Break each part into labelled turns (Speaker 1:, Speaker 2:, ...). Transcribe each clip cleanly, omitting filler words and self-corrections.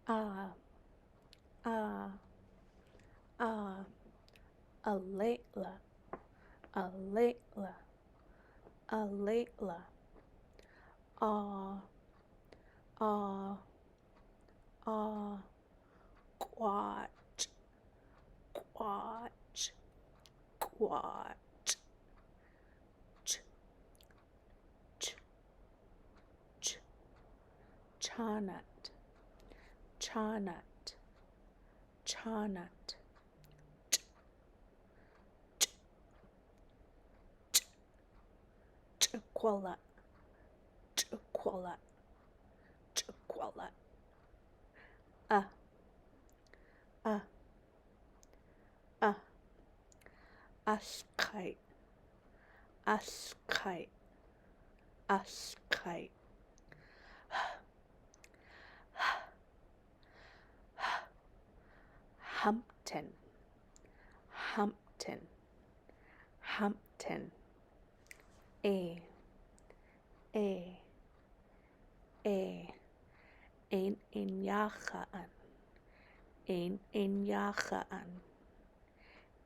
Speaker 1: ah, ah, ah, a layla, a layla, a layla, ah, ah, ah, quatch, quatch, quatch, ch, ch, ch, charnut, charnut, charnut, ch, ch, ch, chiquilla, chiquilla, chiquilla, uh, uh, uh, askite, askite, askite, Hampton, Hampton, Hampton, a, a, a, ein inyachaan, ein inyachaan,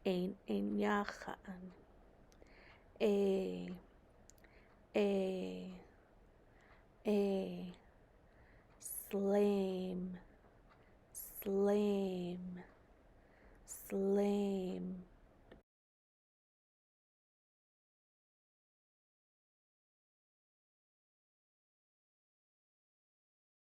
Speaker 1: ein inyachaan, a, a, slame, slame,